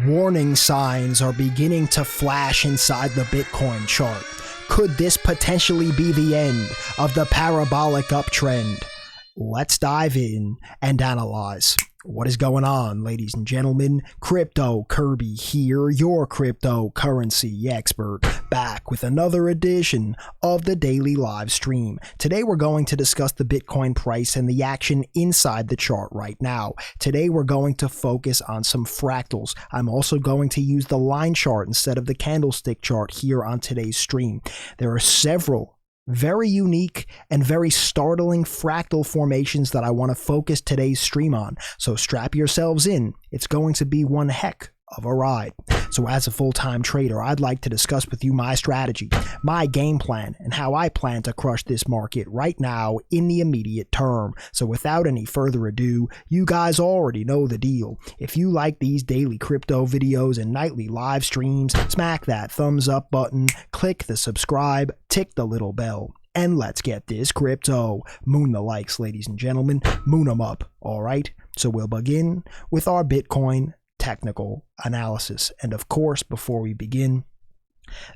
Warning signs are beginning to flash inside the Bitcoin chart. Could this potentially be the end of the parabolic uptrend? Let's dive in and analyze. What is going on, ladies and gentlemen? Crypto Kirby here, your cryptocurrency expert, back with another edition of the daily live stream. Today we're going to discuss the Bitcoin price and the action inside the chart right now. Today we're going to focus on some fractals. I'm also going to use the line chart instead of the candlestick chart here on today's stream. There are several very unique and very startling fractal formations that I want to focus today's stream on. So strap yourselves in. It's going to be one heck of a ride. So as a full-time trader, I'd like to discuss with you my strategy, my game plan, and how I plan to crush this market right now in the immediate term. So without any further ado, you guys already know the deal. If you like these daily crypto videos and nightly live streams, smack that thumbs up button, click the subscribe, tick the little bell, and let's get this crypto. Moon the likes, ladies and gentlemen. Moon them up, all right? So we'll begin with our Bitcoin technical analysis. And of course, before we begin,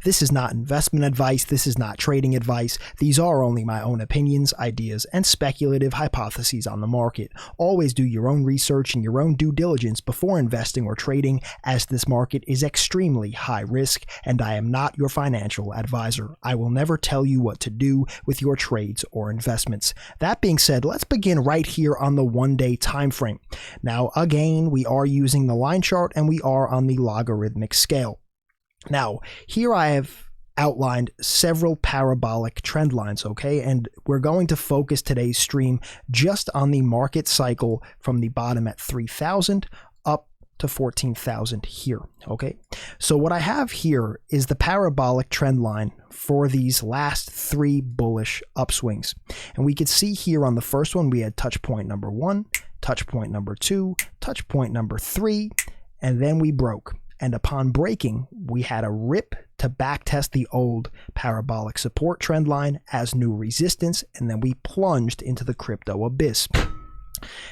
this is not investment advice. This is not trading advice. These are only my own opinions, ideas, and speculative hypotheses on the market. Always do your own research and your own due diligence before investing or trading, as this market is extremely high risk, and I am not your financial advisor. I will never tell you what to do with your trades or investments. That being said, let's begin right here on the one-day time frame. Now, again, we are using the line chart and we are on the logarithmic scale. Now, here I have outlined several parabolic trend lines, okay? And we're going to focus today's stream just on the market cycle from the bottom at 3,000 up to 14,000 here, okay? So what I have here is the parabolic trend line for these last three bullish upswings. And we could see here on the first one, we had touch point number 1, touch point number 2, touch point number 3, and then we broke. And upon breaking, we had a rip to backtest the old parabolic support trend line as new resistance, and then we plunged into the crypto abyss.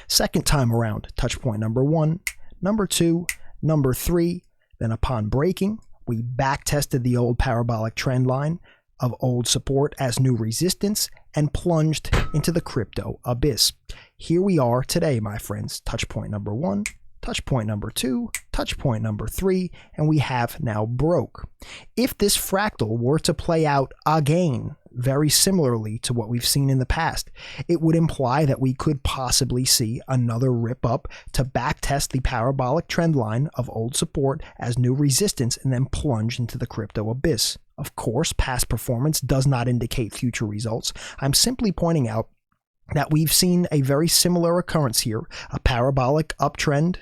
Second time around, touch point number 1, number 2, number 3. Then upon breaking, we backtested the old parabolic trend line of old support as new resistance and plunged into the crypto abyss. Here we are today, my friends. Touch point number 1. Touch point number 2, touch point number 3, and we have now broke. If this fractal were to play out again, very similarly to what we've seen in the past, it would imply that we could possibly see another rip up to backtest the parabolic trend line of old support as new resistance and then plunge into the crypto abyss. Of course, past performance does not indicate future results. I'm simply pointing out that we've seen a very similar occurrence here, a parabolic uptrend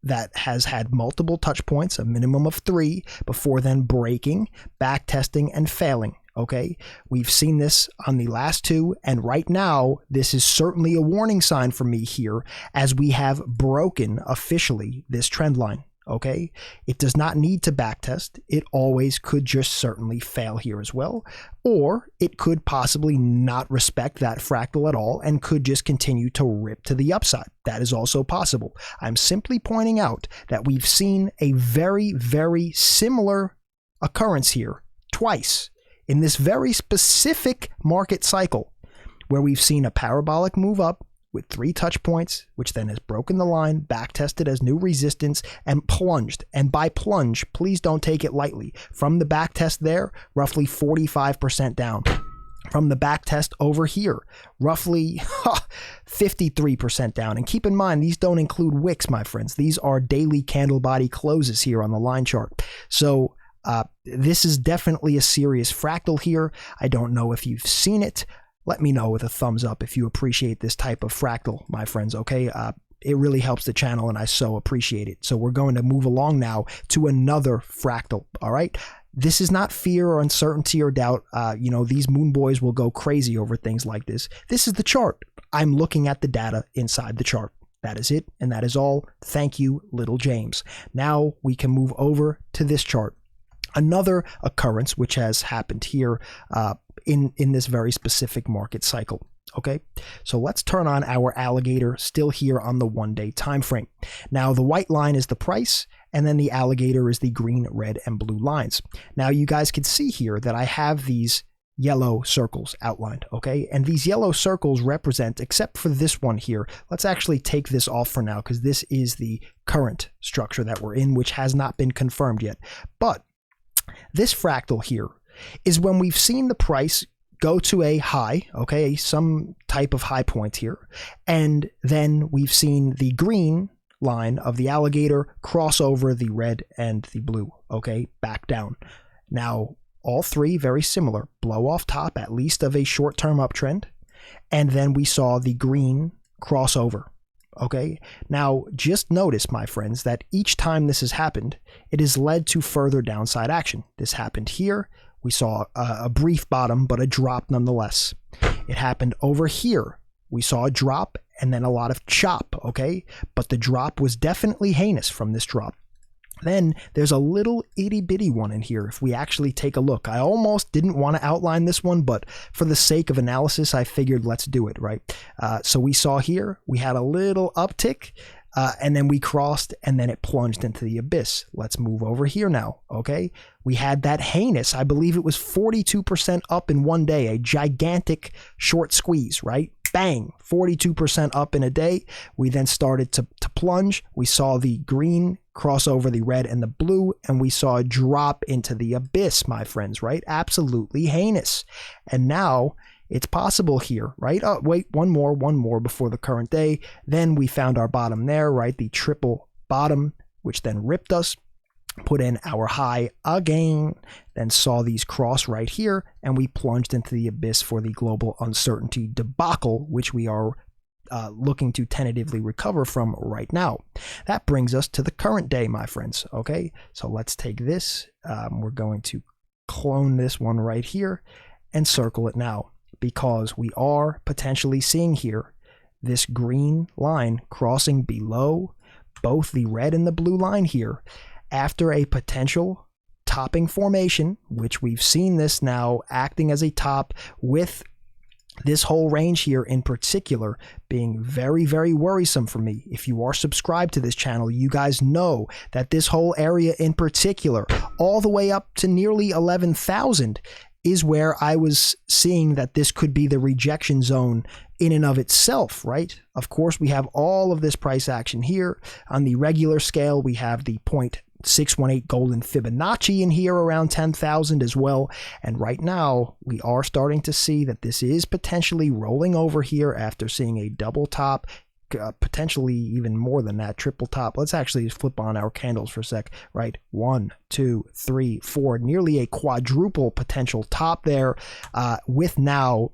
that has had multiple touch points, a minimum of 3, before then breaking, back testing, and failing. Okay, we've seen this on the last 2, and right now this is certainly a warning sign for me here, as we have broken officially this trend line. Okay, it does not need to backtest. It always could just certainly fail here as well, or it could possibly not respect that fractal at all and could just continue to rip to the upside. That is also possible. I'm simply pointing out that we've seen a very, very similar occurrence here twice in this very specific market cycle, where we've seen a parabolic move up with 3 touch points, which then has broken the line, back tested as new resistance, and plunged. And by plunge, please don't take it lightly. From the back test there, roughly 45% down. From the back test over here, roughly 53% down. And keep in mind, these don't include wicks, my friends. These are daily candle body closes here on the line chart. So this is definitely a serious fractal here. I don't know if you've seen it. Let me know with a thumbs up if you appreciate this type of fractal, my friends, okay? It really helps the channel, and I so appreciate it. So we're going to move along now to another fractal, all right? This is not fear or uncertainty or doubt. These moon boys will go crazy over things like this. This is the chart. I'm looking at the data inside the chart. That is it, and that is all. Thank you, little James. Now we can move over to this chart. Another occurrence which has happened here in this very specific market cycle. Okay, so let's turn on our alligator still here on the one-day time frame. Now the white line is the price and then the alligator is the green, red, and blue lines. Now you guys can see here that I have these yellow circles outlined, okay? And these yellow circles represent, except for this one here, let's actually take this off for now because this is the current structure that we're in, which has not been confirmed yet. But this fractal here is when we've seen the price go to a high, okay, some type of high point here, and then we've seen the green line of the alligator cross over the red and the blue, okay, back down. Now, all three very similar, blow off top at least of a short-term uptrend, and then we saw the green cross over, okay? Now, just notice, my friends, that each time this has happened, it has led to further downside action. This happened here. We saw a brief bottom, but a drop nonetheless. It happened over here. We saw a drop and then a lot of chop, okay? But the drop was definitely heinous from this drop. Then there's a little itty bitty one in here if we actually take a look. I almost didn't want to outline this one, but for the sake of analysis, I figured let's do it, right? So we saw here, we had a little uptick, and then we crossed, and then it plunged into the abyss. Let's move over here now, okay? We had that heinous, I believe it was 42% up in one day, a gigantic short squeeze, right? Bang, 42% up in a day. We then started to plunge. We saw the green cross over the red and the blue, and we saw a drop into the abyss, my friends, right? Absolutely heinous. And now it's possible here, right? Oh, wait, one more before the current day. Then we found our bottom there, right? The triple bottom, which then ripped us, put in our high again, then saw these cross right here, and we plunged into the abyss for the global uncertainty debacle, which we are looking to tentatively recover from right now. That brings us to the current day, my friends, okay? So let's take this. We're going to clone this one right here and circle it now, because we are potentially seeing here this green line crossing below both the red and the blue line here after a potential topping formation, which we've seen this now acting as a top, with this whole range here in particular being very, very worrisome for me. If you are subscribed to this channel, you guys know that this whole area in particular, all the way up to nearly 11,000, is where I was seeing that this could be the rejection zone in and of itself, right? Of course, we have all of this price action here. On the regular scale, we have the 0.618 golden Fibonacci in here around 10,000 as well. And right now, we are starting to see that this is potentially rolling over here after seeing a double top, potentially even more than that, triple top. Let's actually flip on our candles for a sec, right? 1, 2, 3, 4, nearly a quadruple potential top there, with now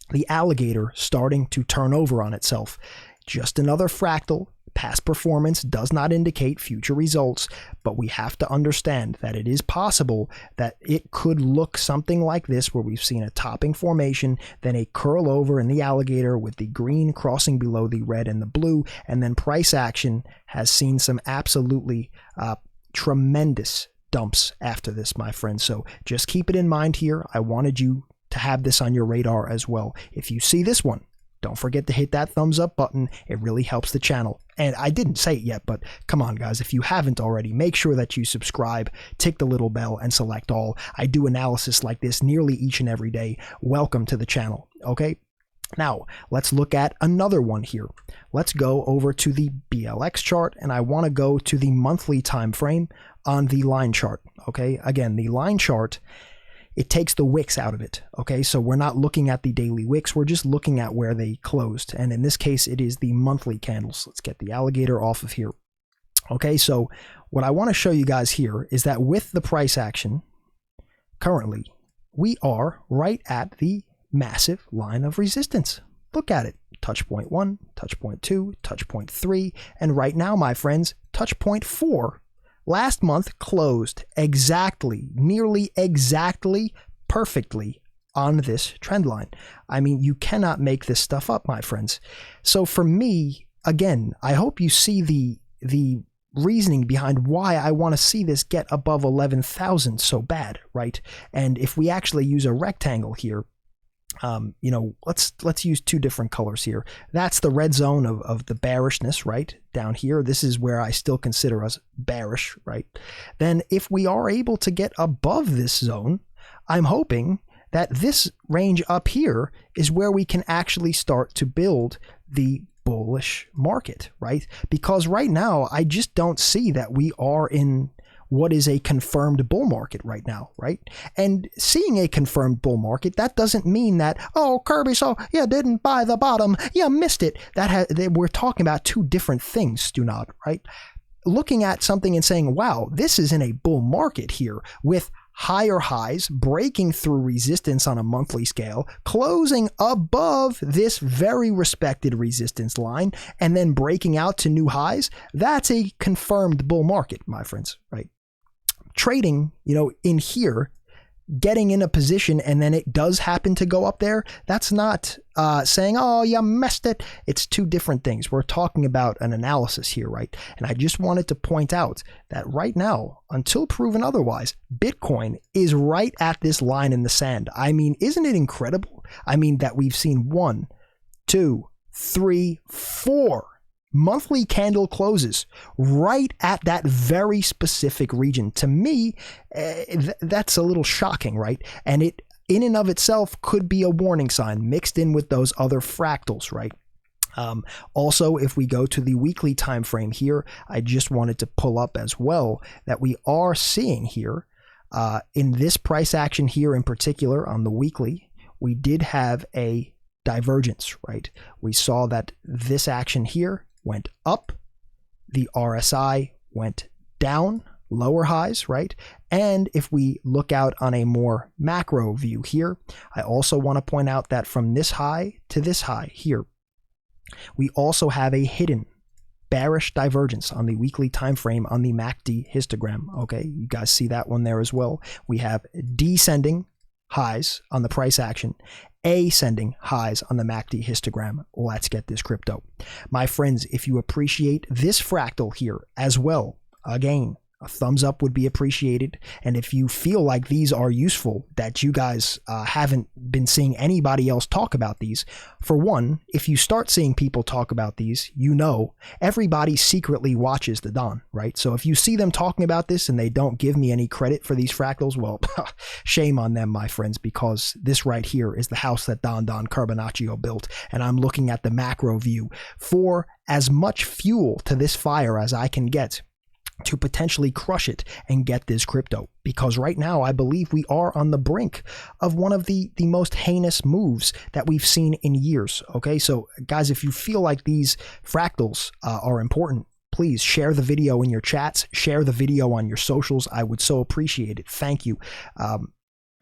the alligator starting to turn over on itself. Just another fractal. Past performance does not indicate future results, but we have to understand that it is possible that it could look something like this, where we've seen a topping formation, then a curl over in the alligator with the green crossing below the red and the blue, and then price action has seen some absolutely tremendous dumps after this, my friends. So just keep it in mind here. I wanted you to have this on your radar as well. If you see this one, don't forget to hit that thumbs up button. It really helps the channel. And I didn't say it yet, but come on, guys. If you haven't already, make sure that you subscribe, tick the little bell, and select all. I do analysis like this nearly each and every day. Welcome to the channel, okay? Now, let's look at another one here. Let's go over to the BLX chart, and I want to go to the monthly time frame on the line chart, okay? Again, the line chart, it takes the wicks out of it, okay? So we're not looking at the daily wicks, we're just looking at where they closed. And in this case, it is the monthly candles. Let's get the alligator off of here. Okay, so what I want to show you guys here is that with the price action, currently, we are right at the massive line of resistance. Look at it. Touch point 1, touch point 2, touch point 3, and right now, my friends, touch point 4. Last month closed exactly, nearly exactly, perfectly on this trend line. I mean, you cannot make this stuff up, my friends. So for me, again, I hope you see the reasoning behind why I want to see this get above 11,000 so bad, right? And if we actually use a rectangle here, Let's use two different colors here. That's the red zone of the bearishness, right? Down here, this is where I still consider us bearish, right? Then if we are able to get above this zone, I'm hoping that this range up here is where we can actually start to build the bullish market, right? Because right now, I just don't see that we are in what is a confirmed bull market right now, right? And seeing a confirmed bull market, that doesn't mean that, oh, Kirby, so you didn't buy the bottom, you missed it. We're talking about two different things, Stunad, right? Looking at something and saying, wow, this is in a bull market here with higher highs, breaking through resistance on a monthly scale, closing above this very respected resistance line, and then breaking out to new highs. That's a confirmed bull market, my friends, right? Trading, in here, getting in a position and then it does happen to go up there, that's not saying, oh, you missed it. It's two different things. We're talking about an analysis here, right? And I just wanted to point out that right now, until proven otherwise, Bitcoin is right at this line in the sand. I mean, isn't it incredible? I mean, that we've seen 1, 2, 3, 4 monthly candle closes right at that very specific region. To me, that's a little shocking, right? And it in and of itself could be a warning sign mixed in with those other fractals, right? Also, if we go to the weekly time frame here, I just wanted to pull up as well that we are seeing here in this price action here in particular on the weekly, we did have a divergence, right? We saw that this action here went up, the RSI went down, lower highs, right? And if we look out on a more macro view here, I also want to point out that from this high to this high here, we also have a hidden bearish divergence on the weekly time frame on the MACD histogram. Okay, you guys see that one there as well. We have descending highs on the price action, ascending highs on the MACD histogram. Let's get this crypto. My friends, if you appreciate this fractal here as well, again, a thumbs up would be appreciated. And if you feel like these are useful, that you guys haven't been seeing anybody else talk about these, for one, if you start seeing people talk about these, everybody secretly watches the Don, right? So if you see them talking about this and they don't give me any credit for these fractals, well, shame on them, my friends, because this right here is the house that Don Carbonaccio built. And I'm looking at the macro view for as much fuel to this fire as I can get to potentially crush it and get this crypto. Because right now, I believe we are on the brink of one of the most heinous moves that we've seen in years. Okay, so guys, if you feel like these fractals are important, please share the video in your chats, share the video on your socials. I would so appreciate it. Thank you.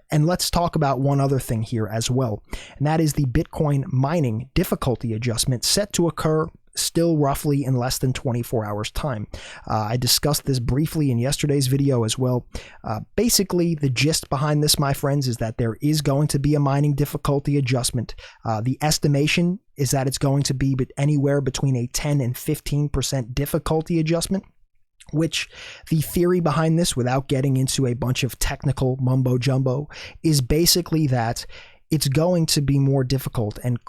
And let's talk about one other thing here as well, and that is the Bitcoin mining difficulty adjustment set to occur still roughly in less than 24 hours time. I discussed this briefly in yesterday's video as well. Basically, the gist behind this, my friends, is that there is going to be a mining difficulty adjustment. The estimation is that it's going to be anywhere between a 10 and 15% difficulty adjustment, which the theory behind this, without getting into a bunch of technical mumbo jumbo, is basically that it's going to be more difficult and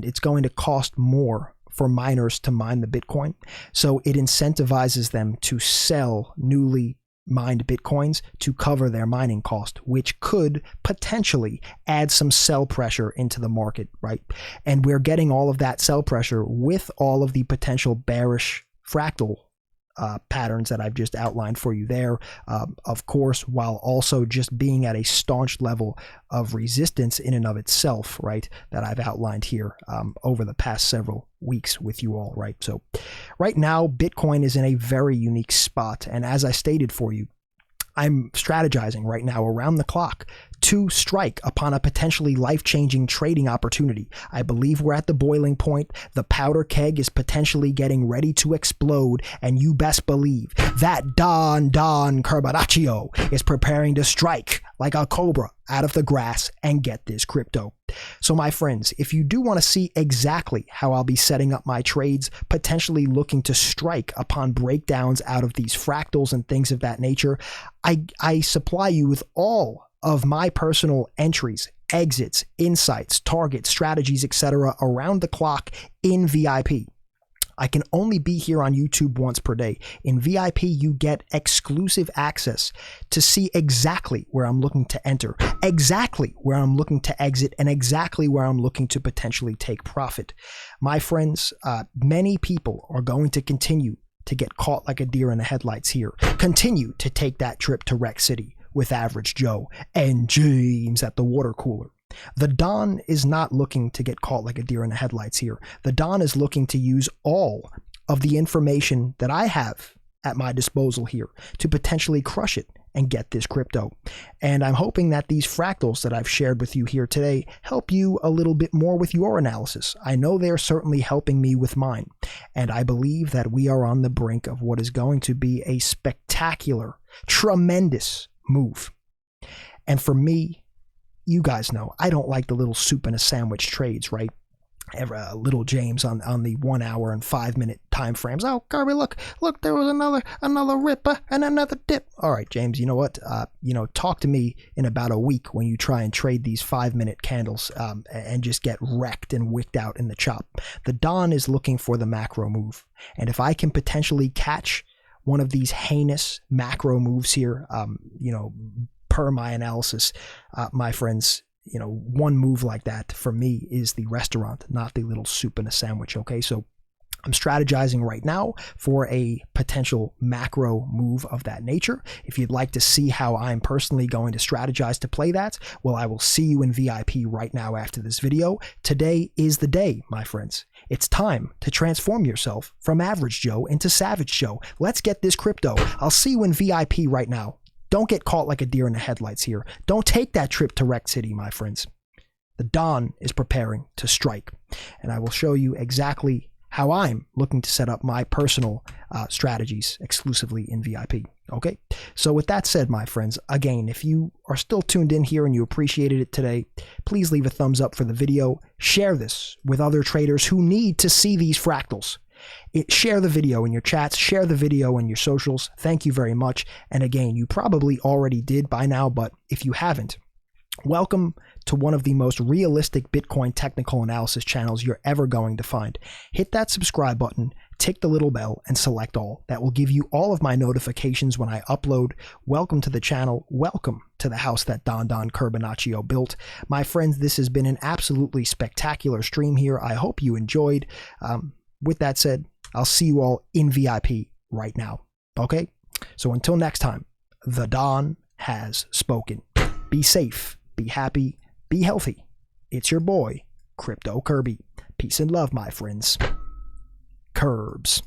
it's going to cost more for miners to mine the Bitcoin. So it incentivizes them to sell newly mined Bitcoins to cover their mining cost, which could potentially add some sell pressure into the market, right? And we're getting all of that sell pressure with all of the potential bearish fractal patterns that I've just outlined for you there, of course, while also just being at a staunch level of resistance in and of itself, right, that I've outlined here over the past several weeks with you all, right? So right now, Bitcoin is in a very unique spot. And as I stated for you, I'm strategizing right now around the clock to strike upon a potentially life-changing trading opportunity. I believe we're at the boiling point. The powder keg is potentially getting ready to explode, and you best believe that Don Carbonaccio is preparing to strike like a cobra out of the grass and get this crypto. So my friends, if you do want to see exactly how I'll be setting up my trades, potentially looking to strike upon breakdowns out of these fractals and things of that nature, I supply you with all of my personal entries exits, insights, targets, strategies, etc. around the clock in VIP. I can only be here on YouTube once per day. In VIP, you get exclusive access to see exactly where I'm looking to enter, exactly where I'm looking to exit, and exactly where I'm looking to potentially take profit. My friends, many people are going to continue to get caught like a deer in the headlights here. Continue to take that trip to Rec City with Average Joe and James at the water cooler. The Don is not looking to get caught like a deer in the headlights here. The Don is looking to use all of the information that I have at my disposal here to potentially crush it and get this crypto. And I'm hoping that these fractals that I've shared with you here today help you a little bit more with your analysis. I know they're certainly helping me with mine. And I believe that we are on the brink of what is going to be a spectacular, tremendous move. And for me, you guys know, I don't like the little soup and a sandwich trades, right? Little James on the 1 hour and 5 minute time frames. Oh, Kirby, look, there was another ripper and another dip. All right, James, you know what? Talk to me in about a week when you try and trade these 5 minute candles and just get wrecked and wicked out in the chop. The Don is looking for the macro move. And if I can potentially catch one of these heinous macro moves here, per my analysis, my friends, one move like that for me is the restaurant, not the little soup and a sandwich. Okay, so I'm strategizing right now for a potential macro move of that nature. If you'd like to see how I'm personally going to strategize to play that, well, I will see you in VIP right now after this video. Today is the day, my friends. It's time to transform yourself from Average Joe into Savage Joe. Let's get this crypto. I'll see you in VIP right now. Don't get caught like a deer in the headlights here. Don't take that trip to Rec City, my friends. The Don is preparing to strike, and I will show you exactly how I'm looking to set up my personal strategies exclusively in VIP. Okay, so with that said, my friends, again, if you are still tuned in here and you appreciated it today, please leave a thumbs up for the video. Share this with other traders who need to see these fractals. Share the video in your chats, share the video in your socials. Thank you very much. And again, you probably already did by now, but if you haven't, welcome to one of the most realistic Bitcoin technical analysis channels you're ever going to find. Hit that subscribe button, tick the little bell, and select all. That will give you all of my notifications when I upload. Welcome to the channel. Welcome to the house that Don Curbinaccio built. My friends, this has been an absolutely spectacular stream here. I hope you enjoyed. With that said, I'll see you all in VIP right now. Okay? So until next time, the Don has spoken. Be safe, be happy, be healthy. It's your boy, Crypto Kirby. Peace and love, my friends. Curbs.